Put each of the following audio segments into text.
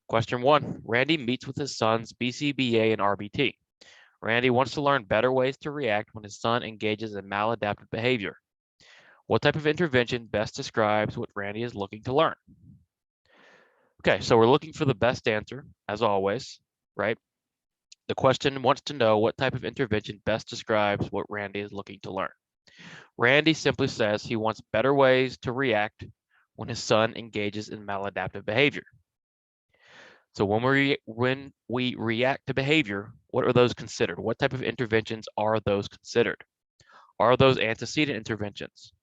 Question 1. Randy meets with his sons BCBA and RBT. Randy wants to learn better ways to react when his son engages in maladaptive behavior. What type of intervention best describes what Randy is looking to learn? Okay, so we're looking for the best answer, as always, right? The question wants to know what type of intervention best describes what Randy is looking to learn. Randy simply says he wants better ways to react when his son engages in maladaptive behavior. So when we react to behavior, what are those considered? What type of interventions are those considered? Are those antecedent interventions?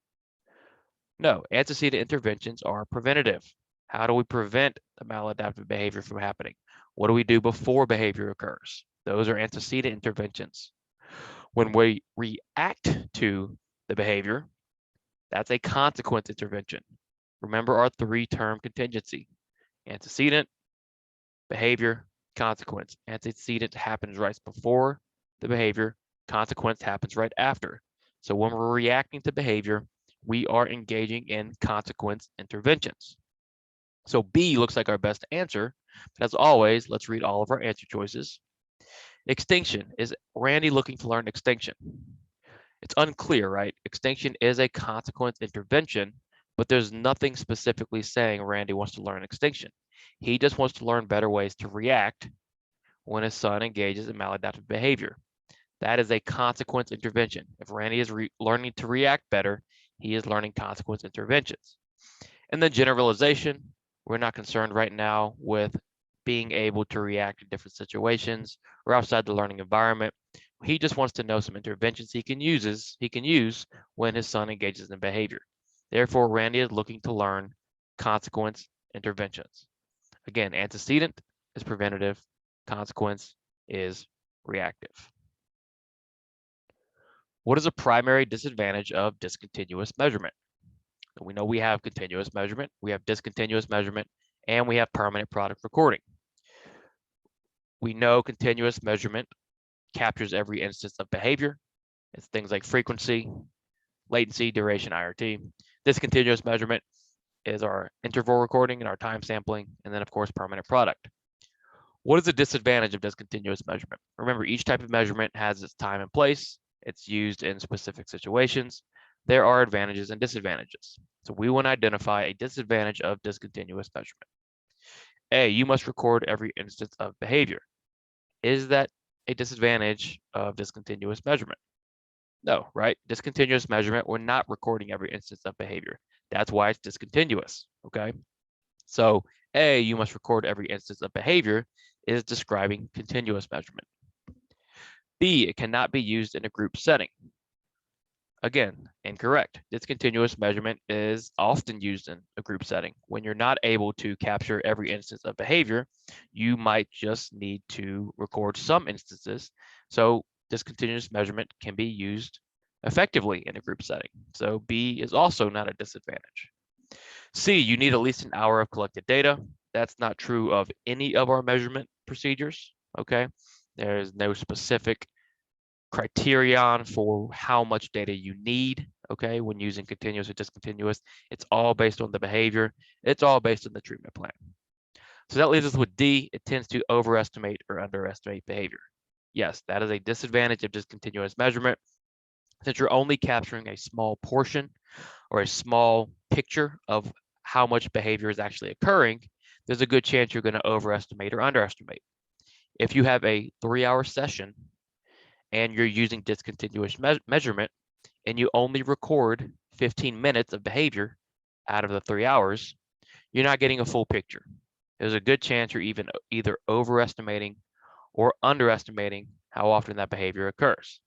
No, antecedent interventions are preventative. How do we prevent the maladaptive behavior from happening? What do we do before behavior occurs? Those are antecedent interventions. When we react to the behavior, that's a consequence intervention. Remember our three-term contingency: antecedent, behavior, consequence. Antecedent happens right before the behavior, consequence happens right after. So when we're reacting to behavior, we are engaging in consequence interventions. So B looks like our best answer, but as always, let's read all of our answer choices. Extinction. Is Randy looking to learn extinction? It's unclear, right? Extinction is a consequence intervention, but there's nothing specifically saying Randy wants to learn extinction. He just wants to learn better ways to react when his son engages in maladaptive behavior. That is a consequence intervention. If Randy is learning to react better, he is learning consequence interventions. And then generalization, we're not concerned right now with being able to react in different situations or outside the learning environment. He just wants to know some interventions he can use when his son engages in behavior. Therefore, Randy is looking to learn consequence interventions. Again, antecedent is preventative, consequence is reactive. What is a primary disadvantage of discontinuous measurement? We know we have continuous measurement, we have discontinuous measurement, and we have permanent product recording. We know continuous measurement captures every instance of behavior. It's things like frequency, latency, duration, IRT. Discontinuous measurement is our interval recording and our time sampling, and then of course permanent product. What is the disadvantage of discontinuous measurement? Remember, each type of measurement has its time and place. It's used in specific situations. There are advantages and disadvantages. So we want to identify a disadvantage of discontinuous measurement. A, you must record every instance of behavior. Is that a disadvantage of discontinuous measurement? No, right? Discontinuous measurement, we're not recording every instance of behavior. That's why it's discontinuous, okay? So A, you must record every instance of behavior is describing continuous measurement. B, it cannot be used in a group setting. Again, incorrect. Discontinuous measurement is often used in a group setting. When you're not able to capture every instance of behavior, you might just need to record some instances. So discontinuous measurement can be used effectively in a group setting. So B is also not a disadvantage. C, you need at least an hour of collected data. That's not true of any of our measurement procedures, okay? There's no specific criterion for how much data you need, okay, when using continuous or discontinuous. It's all based on the behavior. It's all based on the treatment plan. So that leaves us with D. It tends to overestimate or underestimate behavior. Yes, that is a disadvantage of discontinuous measurement. Since you're only capturing a small portion or a small picture of how much behavior is actually occurring, there's a good chance you're going to overestimate or underestimate. If you have a 3-hour session and you're using discontinuous measurement and you only record 15 minutes of behavior out of the 3 hours, you're not getting a full picture. There's a good chance you're either overestimating or underestimating how often that behavior occurs.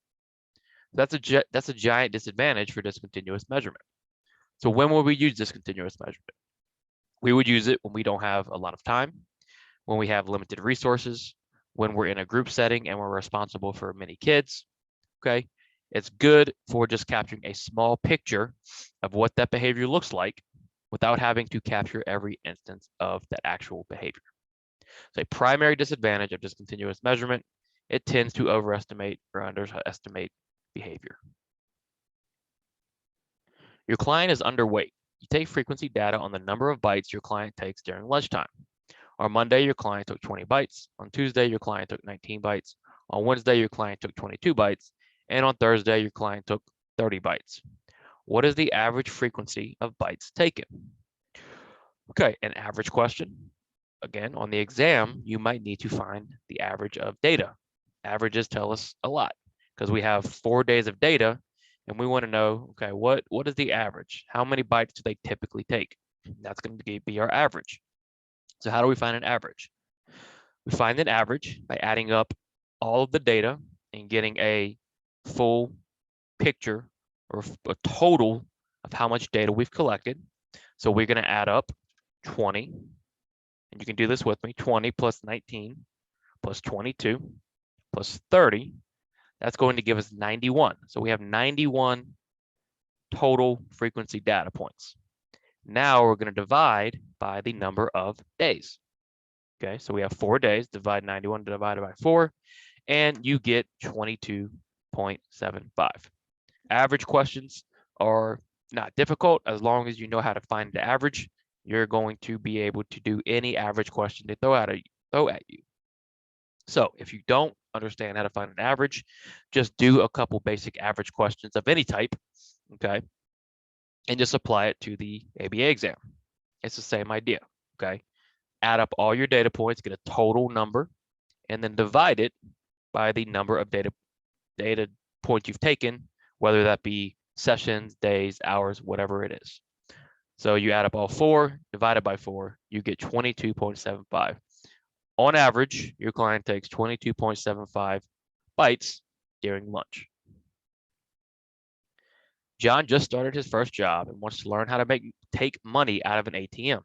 That's a giant disadvantage for discontinuous measurement. So when will we use discontinuous measurement? We would use it when we don't have a lot of time, when we have limited resources, when we're in a group setting and we're responsible for many kids, okay? It's good for just capturing a small picture of what that behavior looks like without having to capture every instance of that actual behavior. So a primary disadvantage of discontinuous measurement, it tends to overestimate or underestimate behavior. Your client is underweight. You take frequency data on the number of bites your client takes during lunchtime. On Monday, your client took 20 bytes. On Tuesday, your client took 19 bytes. On Wednesday, your client took 22 bytes. And on Thursday, your client took 30 bytes. What is the average frequency of bytes taken? Okay, an average question. Again, on the exam, you might need to find the average of data. Averages tell us a lot because we have 4 days of data and we want to know, okay, what is the average? How many bytes do they typically take? That's going to be our average. So how do we find an average? We find an average by adding up all of the data and getting a full picture or a total of how much data we've collected. So we're going to add up 20, and you can do this with me, 20 plus 19 plus 22 plus 30. That's going to give us 91. So we have 91 total frequency data points. Now we're going to divide by the number of days. Okay, so we have 4 days, divide 91 divided by 4, and you get 22.75. Average questions are not difficult. As long as you know how to find the average, you're going to be able to do any average question they throw at you. So if you don't understand how to find an average, just do a couple basic average questions of any type, okay? And just apply it to the ABA exam. It's the same idea, okay? Add up all your data points, get a total number, and then divide it by the number of data points you've taken, whether that be sessions, days, hours, whatever it is. So you add up all 4, divided by 4, you get 22.75. On average, your client takes 22.75 bytes during lunch. John just started his first job and wants to learn how to take money out of an ATM.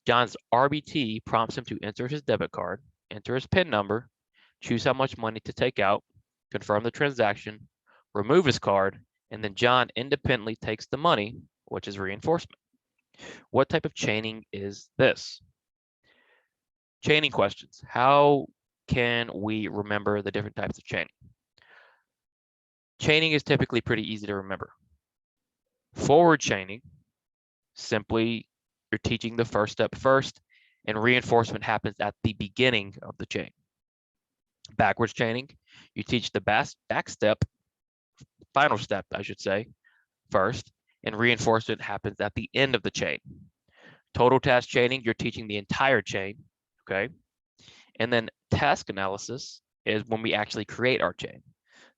John's RBT prompts him to enter his debit card, enter his PIN number, choose how much money to take out, confirm the transaction, remove his card, and then John independently takes the money, which is reinforcement. What type of chaining is this? Chaining questions. How can we remember the different types of chaining? Chaining is typically pretty easy to remember. Forward chaining, simply you're teaching the first step first, and reinforcement happens at the beginning of the chain. Backwards chaining, you teach the back step, final step, I should say, first, and reinforcement happens at the end of the chain. Total task chaining, you're teaching the entire chain, okay? And then task analysis is when we actually create our chain.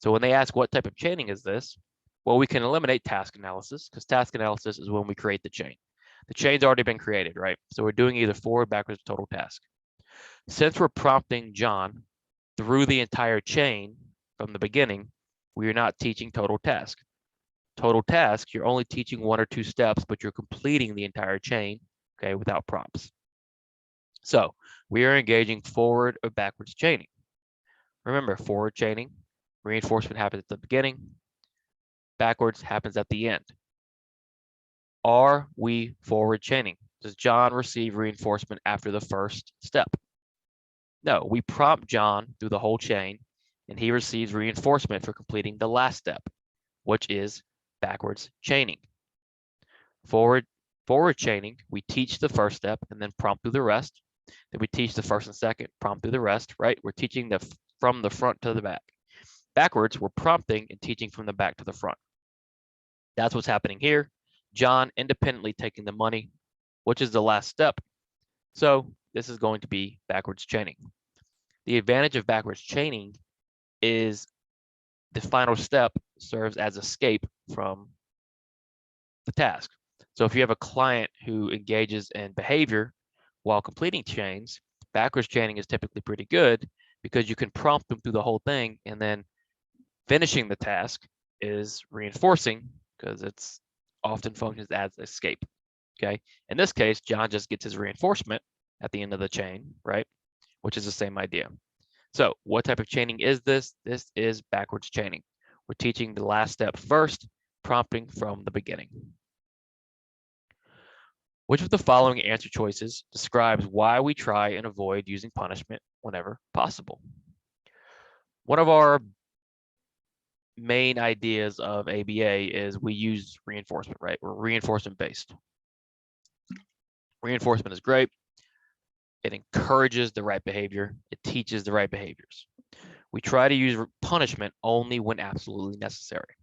So when they ask what type of chaining is this, well, we can eliminate task analysis because task analysis is when we create the chain. The chain's already been created, right? So we're doing either forward, backwards, total task. Since we're prompting John through the entire chain from the beginning, we are not teaching total task. Total task, you're only teaching 1 or 2 steps, but you're completing the entire chain, okay, without prompts. So we are engaging forward or backwards chaining. Remember, forward chaining, reinforcement happens at the beginning, backwards happens at the end. Are we forward chaining? Does John receive reinforcement after the first step? No, we prompt John through the whole chain, and he receives reinforcement for completing the last step, which is backwards chaining. Forward chaining, we teach the first step and then prompt through the rest. Then we teach the first and second, prompt through the rest, right? We're teaching from the front to the back. Backwards, we're prompting and teaching from the back to the front. That's what's happening here. John independently taking the money, which is the last step. So this is going to be backwards chaining. The advantage of backwards chaining is the final step serves as escape from the task. So if you have a client who engages in behavior while completing chains, backwards chaining is typically pretty good because you can prompt them through the whole thing, and then finishing the task is reinforcing because it's often functions as escape. Okay. In this case, John just gets his reinforcement at the end of the chain, right? Which is the same idea. So what type of chaining is this? This is backwards chaining. We're teaching the last step first, prompting from the beginning. Which of the following answer choices describes why we try and avoid using punishment whenever possible? One of our main ideas of ABA is we use reinforcement, right? We're reinforcement based. Reinforcement is great. It encourages the right behavior. It teaches the right behaviors. We try to use punishment only when absolutely necessary.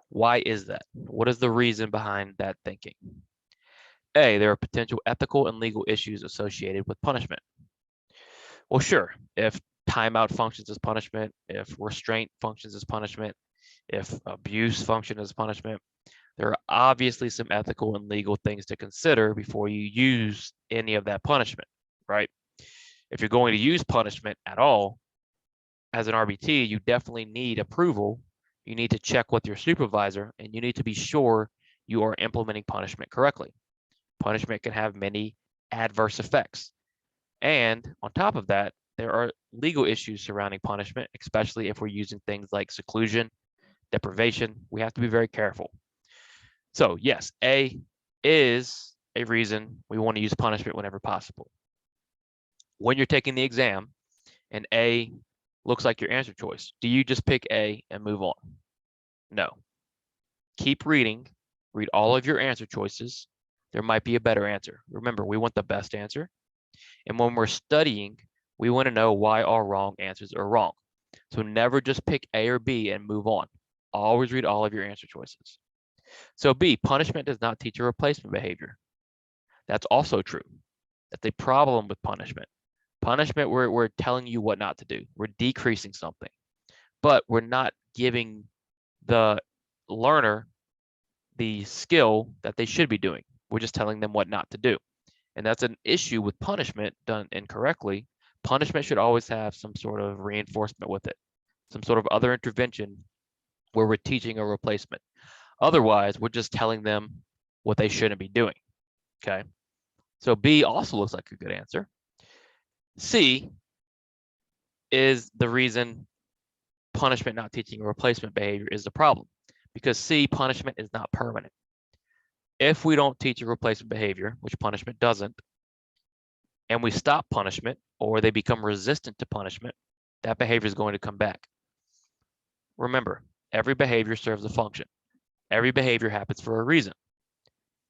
Why is that? What is the reason behind that thinking? A, there are potential ethical and legal issues associated with punishment. Well, sure, if timeout functions as punishment, if restraint functions as punishment, if abuse functions as punishment, there are obviously some ethical and legal things to consider before you use any of that punishment, right? If you're going to use punishment at all, as an RBT, you definitely need approval. You need to check with your supervisor, and you need to be sure you are implementing punishment correctly. Punishment can have many adverse effects. And on top of that, there are legal issues surrounding punishment, especially if we're using things like seclusion, deprivation. We have to be very careful. So yes, A is a reason we want to use punishment whenever possible. When you're taking the exam and A looks like your answer choice, do you just pick A and move on? No. Keep reading, read all of your answer choices. There might be a better answer. Remember, we want the best answer. And when we're studying, we want to know why our wrong answers are wrong. So never just pick A or B and move on. Always read all of your answer choices. So B, punishment does not teach a replacement behavior. That's also true. That's a problem with punishment. Punishment, we're telling you what not to do. We're decreasing something, but we're not giving the learner the skill that they should be doing. We're just telling them what not to do. And that's an issue with punishment done incorrectly. Punishment should always have some sort of reinforcement with it, some sort of other intervention where we're teaching a replacement. Otherwise, we're just telling them what they shouldn't be doing. Okay. So B also looks like a good answer. C is the reason punishment not teaching a replacement behavior is the problem, because C, punishment is not permanent. If we don't teach a replacement behavior, which punishment doesn't, and we stop punishment or they become resistant to punishment, that behavior is going to come back. Remember, every behavior serves a function. Every behavior happens for a reason.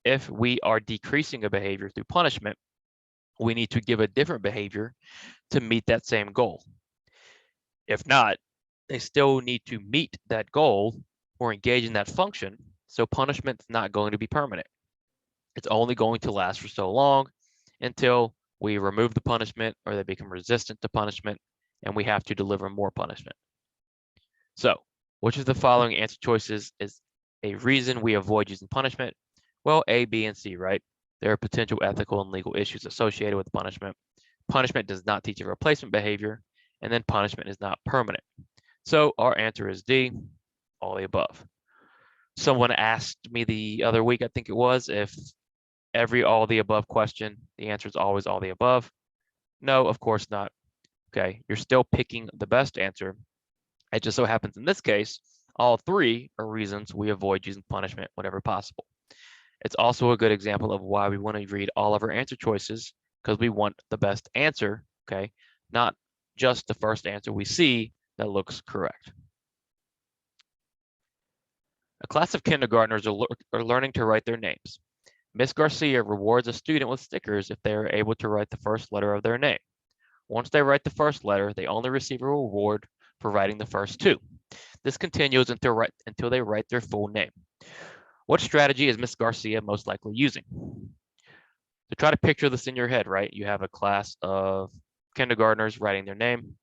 If we are decreasing a behavior through punishment, we need to give a different behavior to meet that same goal. If not, they still need to meet that goal or engage in that function. So punishment is not going to be permanent. It's only going to last for so long until we remove the punishment or they become resistant to punishment and we have to deliver more punishment. So, which of the following answer choices is a reason we avoid using punishment? Well, A, B, and C, right? There are potential ethical and legal issues associated with punishment. Punishment does not teach a replacement behavior, and then punishment is not permanent. So our answer is D, all the above. Someone asked me the other week, I think it was, if every all the above question, the answer is always all the above. No, of course not. Okay, you're still picking the best answer. It just so happens in this case, all three are reasons we avoid using punishment whenever possible. It's also a good example of why we want to read all of our answer choices, because we want the best answer, okay? Not just the first answer we see that looks correct. A class of kindergartners are learning to write their names. Miss Garcia rewards a student with stickers if they are able to write the first letter of their name. Once they write the first letter, they only receive a reward for writing the first two. This continues until they write their full name. What strategy is Miss Garcia most likely using? To try to picture this in your head, right? You have a class of kindergartners writing their name.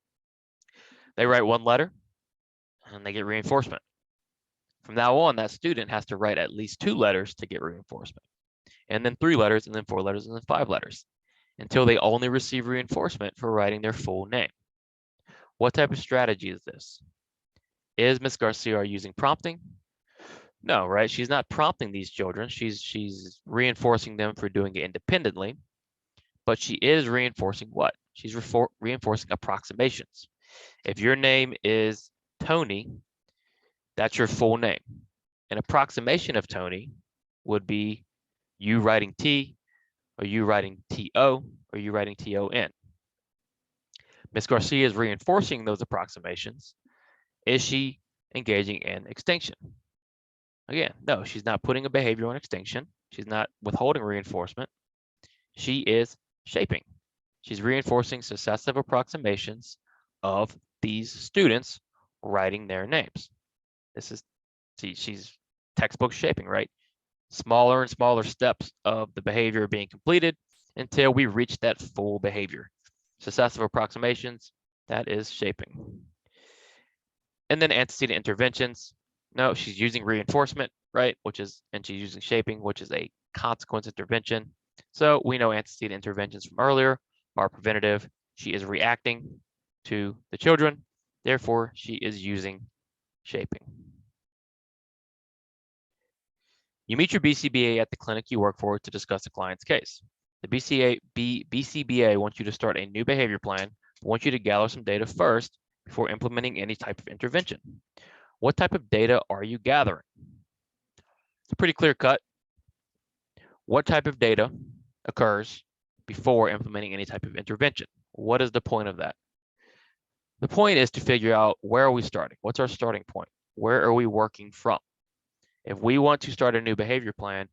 They write one letter and they get reinforcement. From now on, that student has to write at least 2 letters to get reinforcement, and then 3 letters, and then 4 letters, and then 5 letters, until they only receive reinforcement for writing their full name. What type of strategy is this? Is Miss Garcia using prompting? No, right? She's not prompting these children. She's reinforcing them for doing it independently, but she is reinforcing what? She's reinforcing approximations. If your name is Tony, that's your full name. An approximation of Tony would be you writing T, or you writing T-O, or you writing T-O-N. Miss Garcia is reinforcing those approximations. Is she engaging in extinction? Again, no, she's not putting a behavior on extinction. She's not withholding reinforcement. She is shaping. She's reinforcing successive approximations of these students writing their names. This is, see, she's textbook shaping, right? Smaller and smaller steps of the behavior being completed until we reach that full behavior. Successive approximations, that is shaping. And then antecedent interventions. No, she's using reinforcement, right? And she's using shaping, which is a consequence intervention. So we know antecedent interventions from earlier are preventative. She is reacting to the children. Therefore, she is using shaping. You meet your BCBA at the clinic you work for to discuss the client's case. The BCBA wants you to start a new behavior plan, but wants you to gather some data first before implementing any type of intervention. What type of data are you gathering? It's pretty clear cut. What type of data occurs before implementing any type of intervention? What is the point of that? The point is to figure out, where are we starting? What's our starting point? Where are we working from? If we want to start a new behavior plan,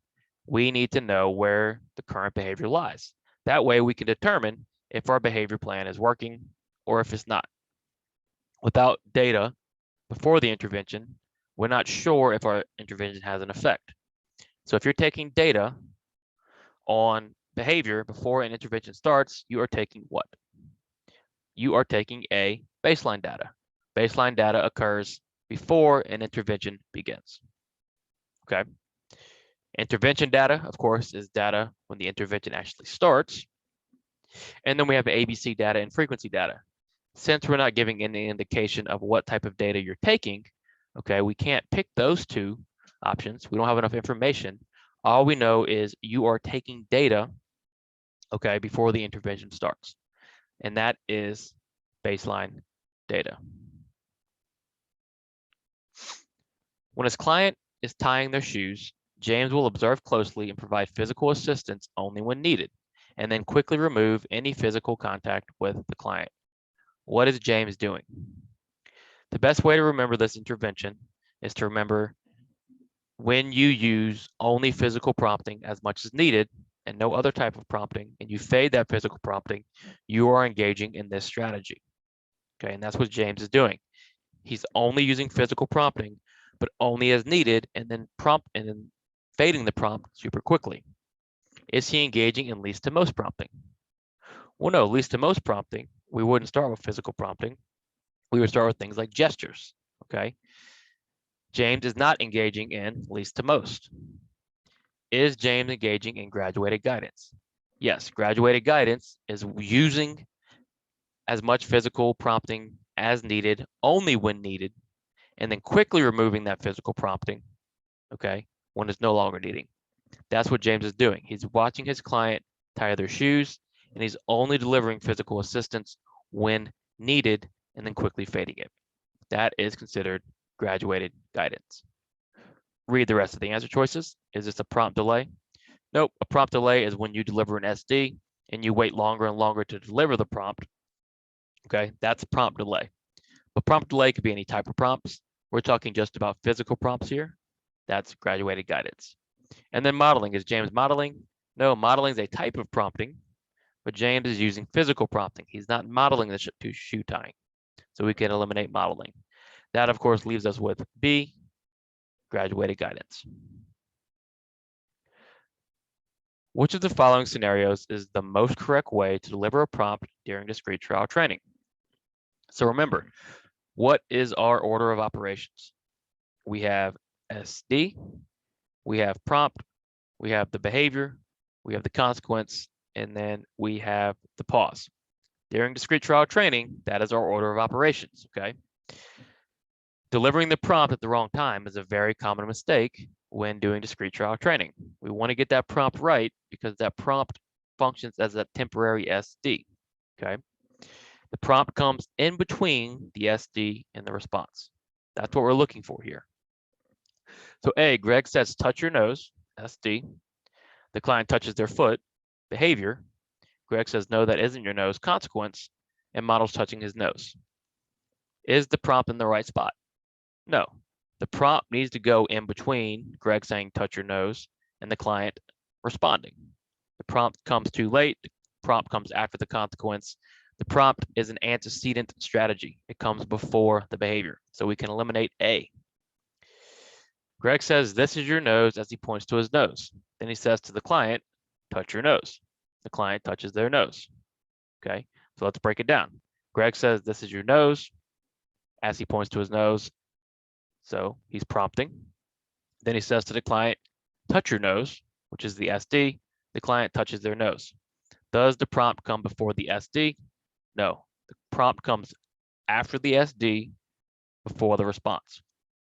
we need to know where the current behavior lies. That way we can determine if our behavior plan is working or if it's not. Without data before the intervention, we're not sure if our intervention has an effect. So if you're taking data on behavior before an intervention starts, you are taking what? You are taking a baseline data. Baseline data occurs before an intervention begins. Okay. Intervention data, of course, is data when the intervention actually starts. And then we have ABC data and frequency data. Since we're not giving any indication of what type of data you're taking, okay, we can't pick those two options. We don't have enough information. All we know is you are taking data, okay, before the intervention starts. And that is baseline data. When his client is tying their shoes, James will observe closely and provide physical assistance only when needed, and then quickly remove any physical contact with the client. What is James doing? The best way to remember this intervention is to remember when you use only physical prompting as much as needed and no other type of prompting, and you fade that physical prompting, you are engaging in this strategy. Okay, and that's what James is doing. He's only using physical prompting, but only as needed, and then fading the prompt super quickly. Is he engaging in least to most prompting? Well, no, least to most prompting, we wouldn't start with physical prompting. We would start with things like gestures, okay? James is not engaging in least to most. Is James engaging in graduated guidance? Yes, graduated guidance is using as much physical prompting as needed, only when needed, and then quickly removing that physical prompting, okay, when it's no longer needing. That's what James is doing. He's watching his client tie their shoes, and he's only delivering physical assistance when needed and then quickly fading it. That is considered graduated guidance. Read the rest of the answer choices. Is this a prompt delay? Nope. A prompt delay is when you deliver an SD and you wait longer and longer to deliver the prompt. Okay, that's prompt delay. But prompt delay could be any type of prompts. We're talking just about physical prompts here. That's graduated guidance. And then modeling. Is James modeling? No, modeling is a type of prompting, but James is using physical prompting. He's not modeling the shoe tying. So we can eliminate modeling. That, of course, leaves us with B, graduated guidance. Which of the following scenarios is the most correct way to deliver a prompt during discrete trial training? So remember, what is our order of operations? We have SD, we have prompt, we have the behavior, we have the consequence, and then we have the pause. During discrete trial training, that is our order of operations, okay? Delivering the prompt at the wrong time is a very common mistake when doing discrete trial training. We want to get that prompt right because that prompt functions as a temporary SD, okay? The prompt comes in between the SD and the response. That's what we're looking for here. So A, Greg says, touch your nose, SD. The client touches their foot, behavior. Greg says, no, that isn't your nose, consequence, and models touching his nose. Is the prompt in the right spot? No. The prompt needs to go in between Greg saying, touch your nose, and the client responding. The prompt comes too late. The prompt comes after the consequence. The prompt is an antecedent strategy. It comes before the behavior. So we can eliminate A. Greg says, this is your nose, as he points to his nose. Then he says to the client, touch your nose. The client touches their nose. Okay, so let's break it down. Greg says, this is your nose, as he points to his nose. So he's prompting. Then he says to the client, touch your nose, which is the SD. The client touches their nose. Does the prompt come before the SD? No, the prompt comes after the SD, before the response.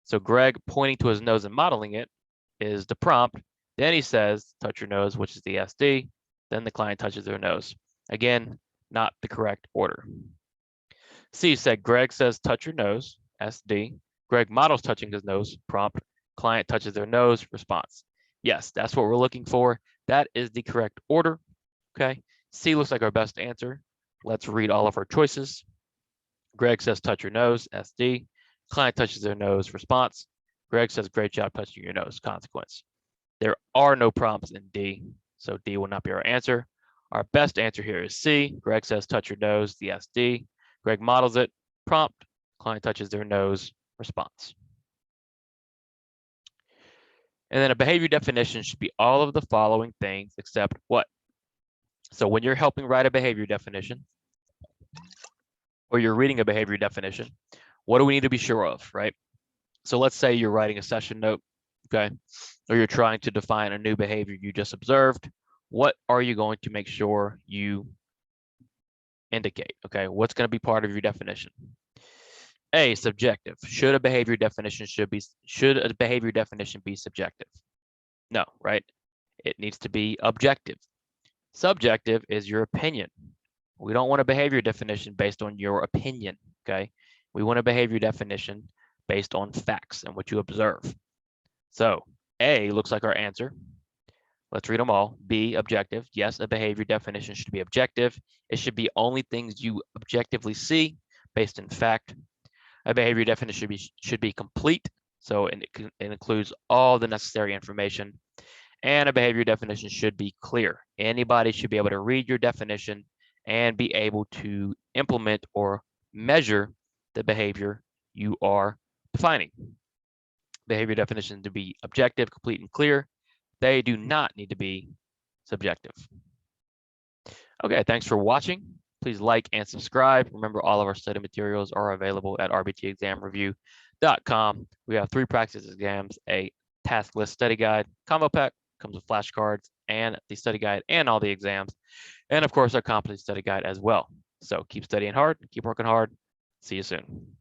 So Greg pointing to his nose and modeling it is the prompt. Then he says, touch your nose, which is the SD. Then the client touches their nose. Again, not the correct order. C said, Greg says, touch your nose, SD. Greg models touching his nose, prompt. Client touches their nose, response. Yes, that's what we're looking for. That is the correct order. Okay, C looks like our best answer. Let's read all of our choices. Greg says, touch your nose, SD. Client touches their nose, response. Greg says, great job touching your nose, consequence. There are no prompts in D, so D will not be our answer. Our best answer here is C. Greg says, touch your nose, the SD. Greg models it, prompt. Client touches their nose, response. And then a behavior definition should be all of the following things except what? So when you're helping write a behavior definition, or you're reading a behavior definition, what do we need to be sure of, right? So let's say you're writing a session note, okay? Or you're trying to define a new behavior you just observed. What are you going to make sure you indicate, okay? What's going to be part of your definition? A, subjective. Should a behavior definition be subjective? No, right? It needs to be objective. Subjective is your opinion. We don't want a behavior definition based on your opinion, okay? We want a behavior definition based on facts and what you observe. So A looks like our answer. Let's read them all. B, objective. Yes, a behavior definition should be objective. It should be only things you objectively see based in fact. A behavior definition should be complete. So it includes all the necessary information. And a behavior definition should be clear. Anybody should be able to read your definition and be able to implement or measure the behavior you are defining. Behavior definitions to be objective, complete, and clear. They do not need to be subjective. Okay, thanks for watching. Please like and subscribe. Remember, all of our study materials are available at rbtexamreview.com. We have 3 practice exams, a task list study guide, combo pack, comes with flashcards and the study guide and all the exams, and of course our competency study guide as well. So keep studying hard, keep working hard. See you soon.